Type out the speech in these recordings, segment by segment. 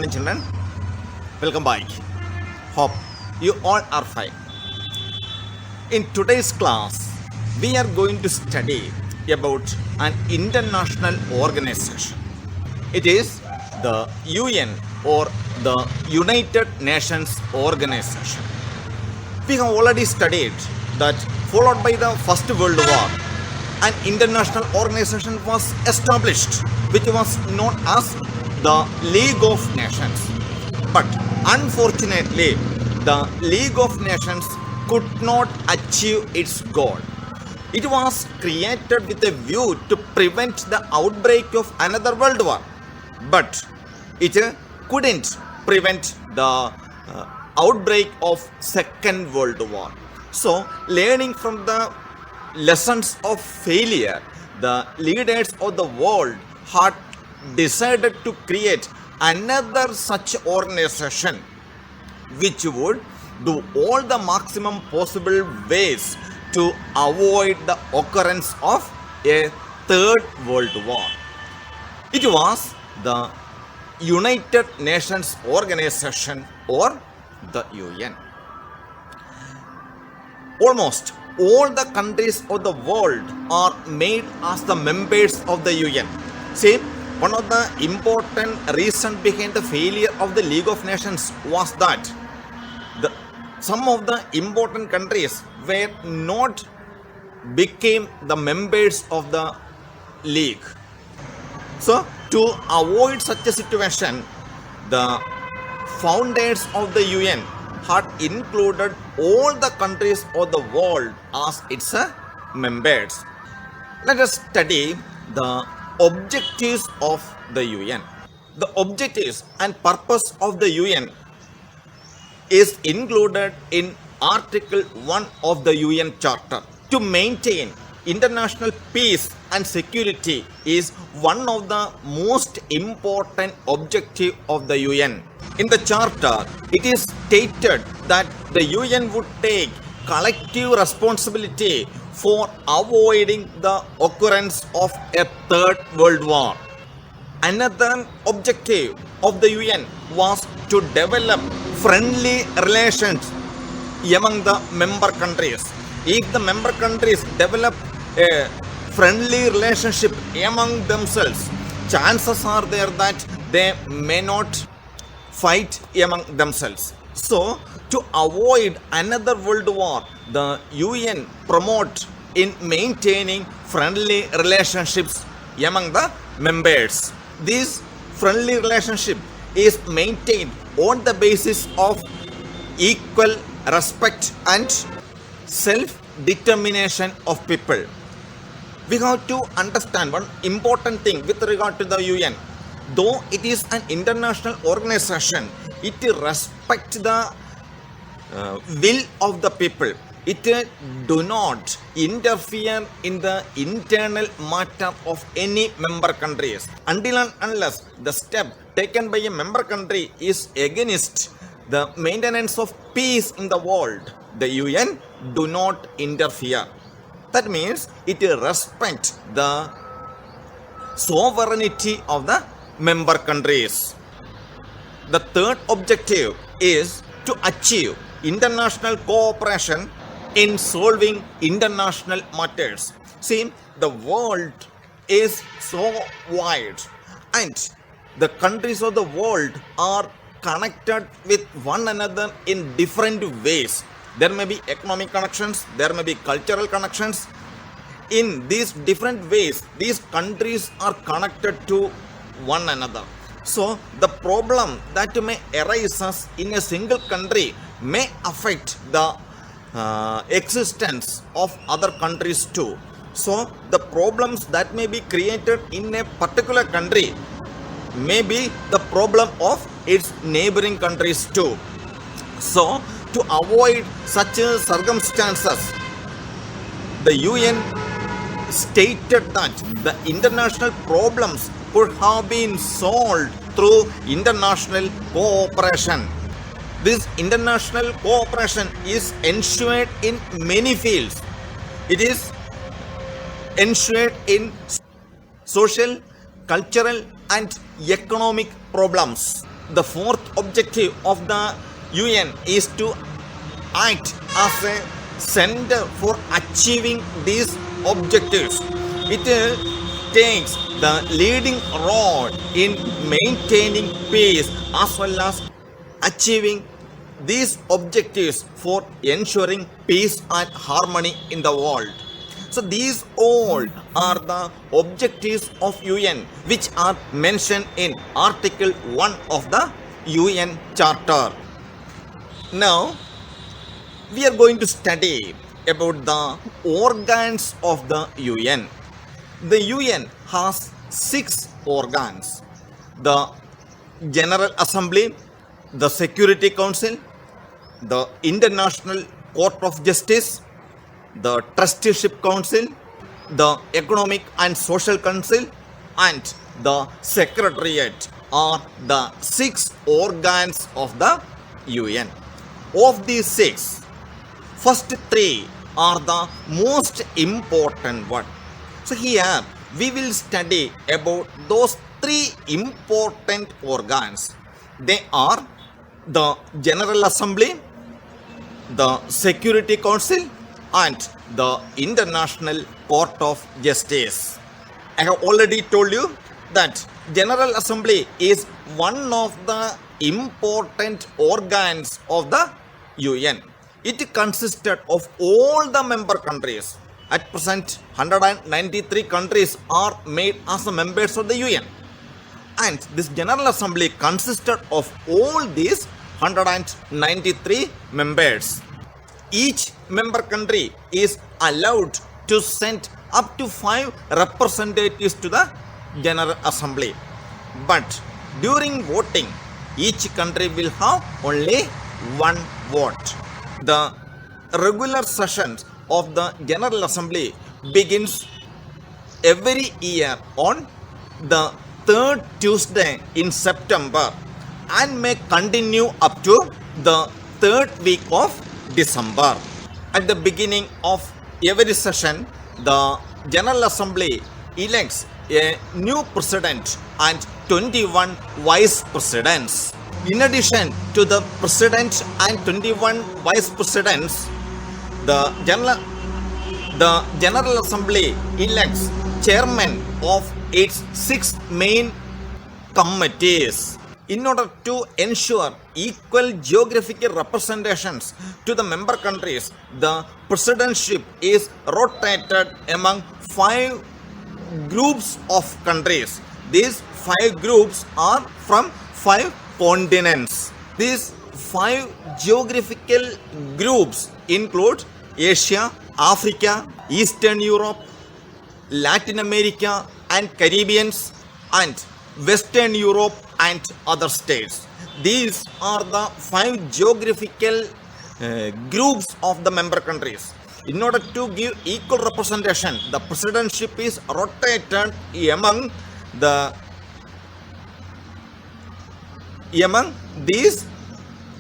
morning, children. Welcome back. Hope you all are fine. In today's class, we are going to study about an international organization. It is the UN or the United Nations Organization. We have already studied that followed by the First World War, an international organization was established which was known as the League of Nations. But unfortunately, the League of Nations could not achieve its goal. It was created with a view to prevent the outbreak of another world war, but it couldn't prevent the outbreak of Second World War. So, learning from the lessons of failure, the leaders of the world had decided to create another such organization which would do all the maximum possible ways to avoid the occurrence of a third world war. It was the United Nations Organization or the UN. Almost all the countries of the world are made as the members of the UN. See, one of the important reasons behind the failure of the League of Nations was that some of the important countries were not became the members of the League. So, to avoid such a situation, the founders of the UN had included all the countries of the world as its members. Let us study the objectives of the UN. The objectives and purpose of the UN is included in Article 1 of the UN Charter. To maintain international peace and security is one of the most important objectives of the UN. In the Charter, it is stated that the UN would take collective responsibility for avoiding the occurrence of a third world war. Another objective of the UN was to develop friendly relations among the member countries. If the member countries develop a friendly relationship among themselves, chances are there that they may not fight among themselves. So, to avoid another world war, the UN promote in maintaining friendly relationships among the members. This friendly relationship is maintained on the basis of equal respect and self-determination of people. We have to understand one important thing with regard to the UN. Though it is an international organization, it respects the will of the people. It do not interfere in the internal matter of any member countries. Until and unless the step taken by a member country is against the maintenance of peace in the world, the UN do not interfere. That means it respects the sovereignty of the member countries. The third objective is to achieve international cooperation in solving international matters. See, the world is so wide and the countries of the world are connected with one another in different ways. There may be economic connections, there may be cultural connections. In these different ways, these countries are connected to one another. So, the problem that may arise in a single country may affect the existence of other countries too. So, the problems that may be created in a particular country may be the problem of its neighboring countries too. So, to avoid such circumstances, the UN stated that the international problems could have been solved through international cooperation. This international cooperation is ensured in many fields. It is ensured in social, cultural, and economic problems. The fourth objective of the UN is to act as a center for achieving these objectives. It takes the leading role in maintaining peace as well as achieving these objectives for ensuring peace and harmony in the world. So these all are the objectives of UN which are mentioned in Article 1 of the UN Charter. Now we are going to study about the organs of the UN. The UN has 6 organs: the General Assembly, the Security Council, the International Court of Justice, the Trusteeship Council, the Economic and Social Council, and the Secretariat are the 6 organs of the UN. Of these 6, first 3 are the most important one. So here we will study about those 3 important organs. They are the General Assembly, the Security Council, and the International Court of Justice. I have already told you that General Assembly is one of the important organs of the UN. It consisted of all the member countries. At present, 193 countries are made as the members of the UN. And this General Assembly consisted of all these 193 members. Each member country is allowed to send up to 5 representatives to the General Assembly. But during voting, each country will have only one vote. The regular sessions of the General Assembly begins every year on the 3rd Tuesday in September and may continue up to the 3rd week of December. At the beginning of every session, the General Assembly elects a new president and 21 vice presidents. In addition to the president and 21 vice presidents, the General Assembly elects chairman of its 6 main committees. In order to ensure equal geographical representations to the member countries, the presidentship is rotated among 5 groups of countries. These 5 groups are from 5 continents. These 5 geographical groups include Asia, Africa, Eastern Europe, Latin America and Caribbeans, and Western Europe and other states. These are the 5 geographical groups of the member countries. In order to give equal representation, the presidentship is rotated among these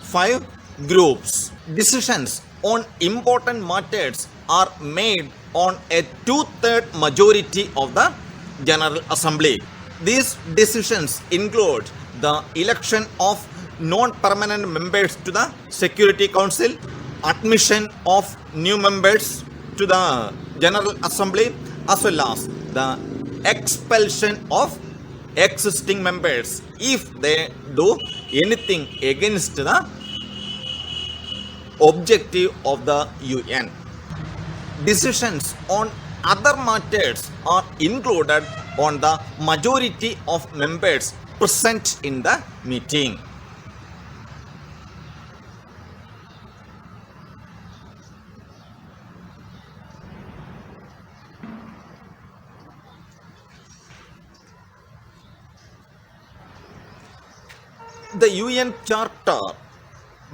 5 groups. Decisions on important matters are made on a 2/3 majority of the General Assembly. These decisions include the election of non-permanent members to the Security Council, admission of new members to the General Assembly, as well as the expulsion of existing members if they do anything against the objective of the UN. Decisions on other matters are included on the majority of members present in the meeting. The UN Charter,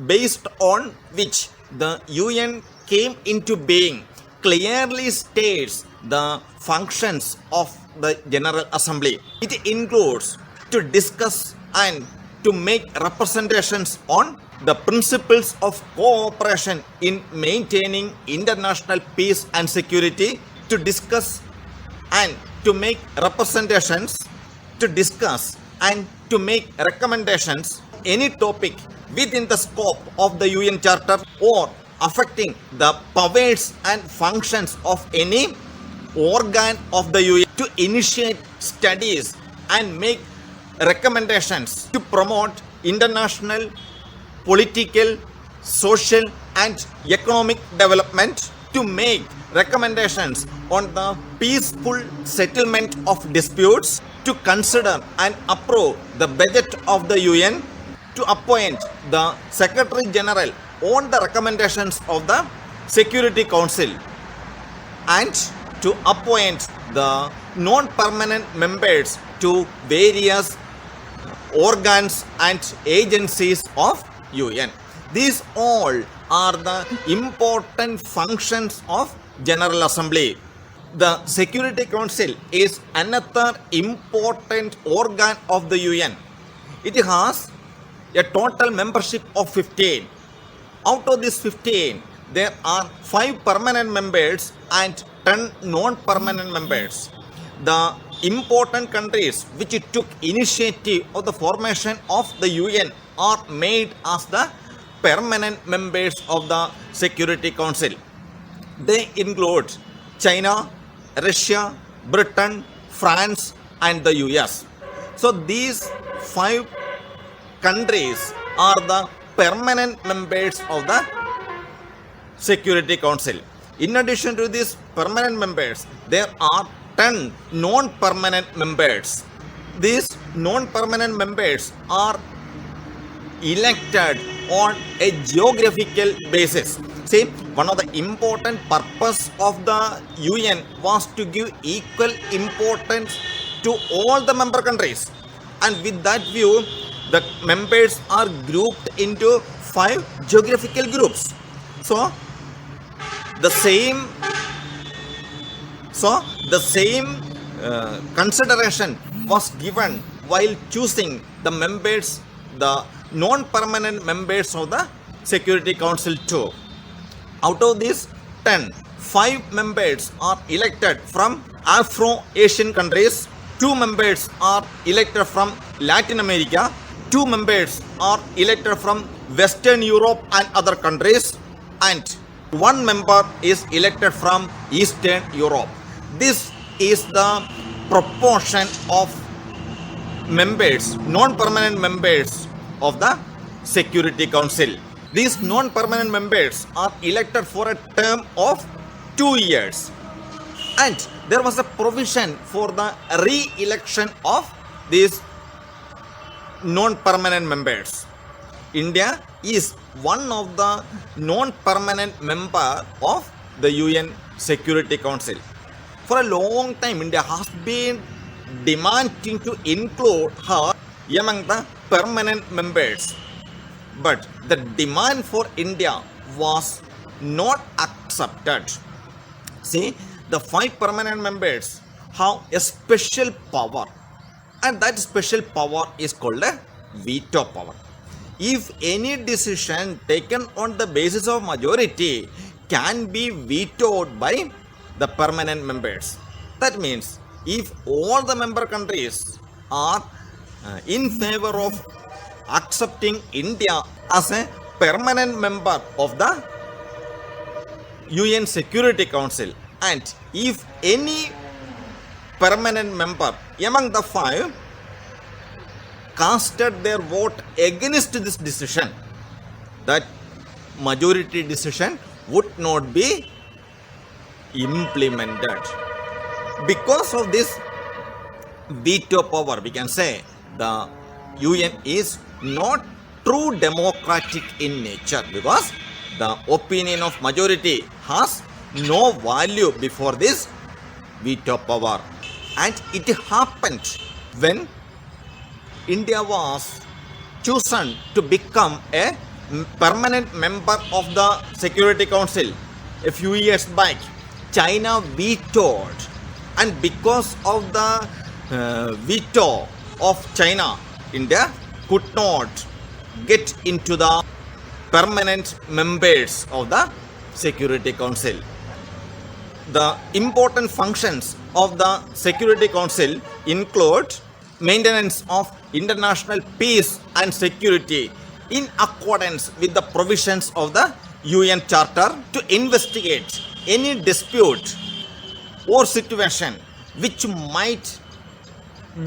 based on which the UN came into being, clearly states the functions of the General Assembly. It includes to discuss and to make representations on the principles of cooperation in maintaining international peace and security, to discuss and to make representations, to discuss and to make recommendations any topic within the scope of the UN Charter or affecting the powers and functions of any organ of the UN to initiate studies and make recommendations to promote international political, social and economic development, to make recommendations on the peaceful settlement of disputes, to consider and approve the budget of the UN, to appoint the Secretary General on the recommendations of the Security Council, and to appoint the non-permanent members to various organs and agencies of UN. These all are the important functions of General Assembly. The Security Council is another important organ of the UN. It has a total membership of 15. Out of these 15, there are 5 permanent members and 10 non-permanent members. The important countries which took initiative of the formation of the UN are made as the permanent members of the Security Council. They include China, Russia, Britain, France and the US. So these 5 countries are the permanent members of the Security Council. In addition to these permanent members, there are 10 non-permanent members. These non-permanent members are elected on a geographical basis. See, one of the important purpose of the UN was to give equal importance to all the member countries. And with that view, the members are grouped into 5 geographical groups. So, the same consideration was given while choosing the members, the non-permanent members of the Security Council too. Out of these 10, 5 members are elected from Afro-Asian countries, 2 members are elected from Latin America, 2 members are elected from Western Europe and other countries, and 1 member is elected from Eastern Europe. This is the proportion of members, non-permanent members of the Security Council. These non-permanent members are elected for a term of 2 years. And there was a provision for the re-election of these non-permanent members. India is one of the non-permanent member of the UN Security Council. For a long time, India has been demanding to include her among the permanent members. But the demand for India was not accepted. See, the 5 permanent members have a special power, and that special power is called a veto power. If any decision taken on the basis of majority can be vetoed by the permanent members. That means if all the member countries are in favor of accepting India as a permanent member of the UN Security Council, and if any permanent member among the 5 casted their vote against this decision, that majority decision would not be implemented. Because of this veto power, we can say the UN is not true democratic in nature, because the opinion of majority has no value before this veto power. And it happened when India was chosen to become a permanent member of the Security Council a few years back. China vetoed, and because of the veto of China, India could not get into the permanent members of the Security Council. The important functions of the Security Council include maintenance of international peace and security in accordance with the provisions of the UN Charter to investigate any dispute or situation which might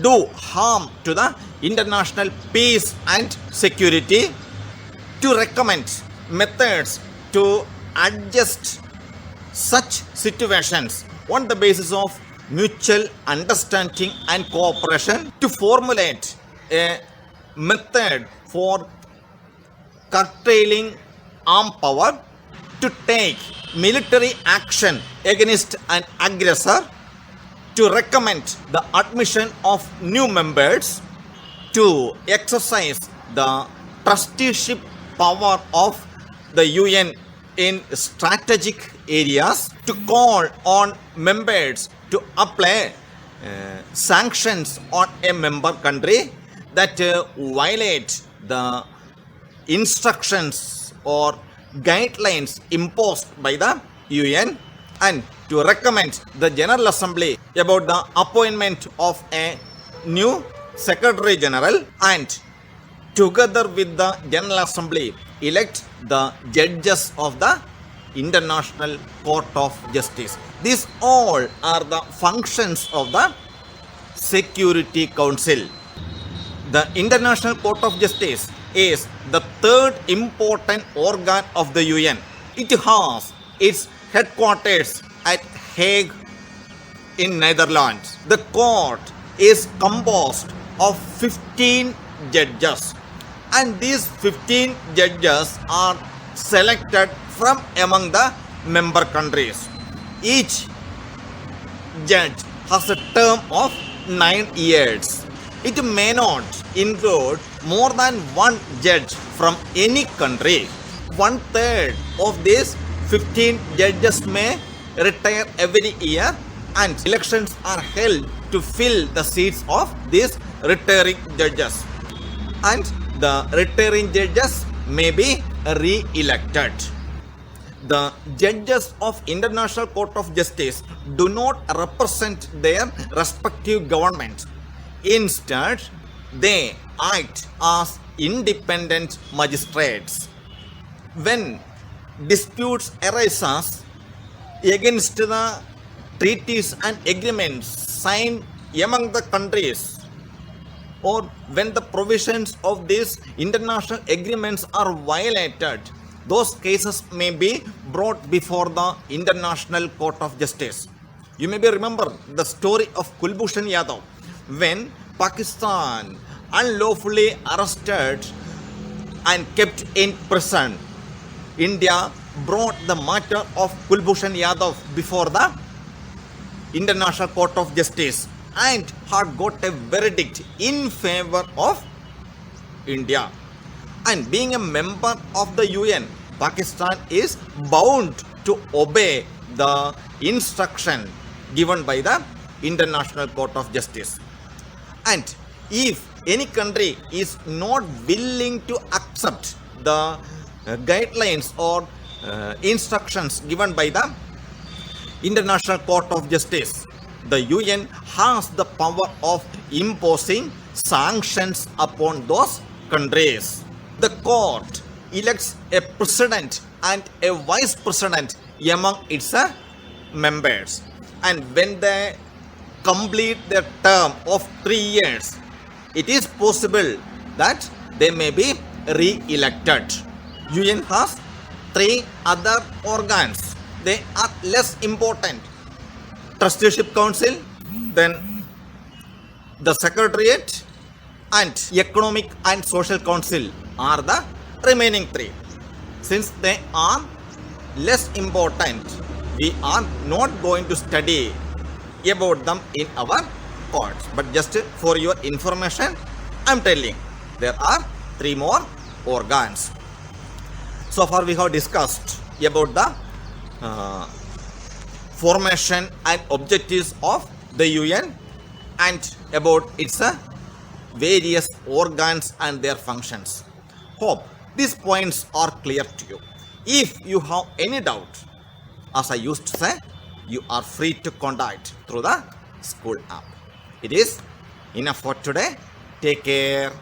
do harm to the international peace and security, to recommend methods to adjust such situations on the basis of mutual understanding and cooperation, to formulate a method for curtailing armed power, to take military action against an aggressor, to recommend the admission of new members, to exercise the trusteeship power of the UN in strategic areas, to call on members to apply sanctions on a member country that violate the instructions or guidelines imposed by the UN, and to recommend the General Assembly about the appointment of a new Secretary General, and together with the General Assembly elect the judges of the International Court of Justice. These all are the functions of the Security Council. The International Court of Justice is the third important organ of the UN. It has its headquarters at Hague in Netherlands. The court is composed of 15 judges, and these 15 judges are selected from among the member countries. Each judge has a term of 9 years. It may not include more than one judge from any country. 1/3 of these 15 judges may retire every year, and elections are held to fill the seats of these retiring judges. And the retiring judges may be re-elected. The judges of International Court of Justice do not represent their respective governments. Instead, they act as independent magistrates. When disputes arise against the treaties and agreements signed among the countries, or when the provisions of these international agreements are violated, those cases may be brought before the International Court of Justice. You may remember the story of Kulbhushan Yadav, when Pakistan unlawfully arrested and kept in prison. India brought the matter of Kulbhushan Yadav before the International Court of Justice and had got a verdict in favor of India. And being a member of the UN, Pakistan is bound to obey the instruction given by the International Court of Justice. And if any country is not willing to accept the guidelines or instructions given by the International Court of Justice, the UN has the power of imposing sanctions upon those countries. The court elects a president and a vice president among its members, and when they complete their term of 3 years, it is possible that they may be re-elected. UN has 3 other organs. They are less important: Trusteeship Council, then the Secretariat, and Economic and Social Council are the remaining 3. Since they are less important, we are not going to study about them in our courts. But just for your information, I am telling there are 3 more organs. So far we have discussed about the formation and objectives of the UN and about its various organs and their functions. Hope these points are clear to you. If you have any doubt, as I used to say, you are free to contact through the school app. It is enough for today. Take care.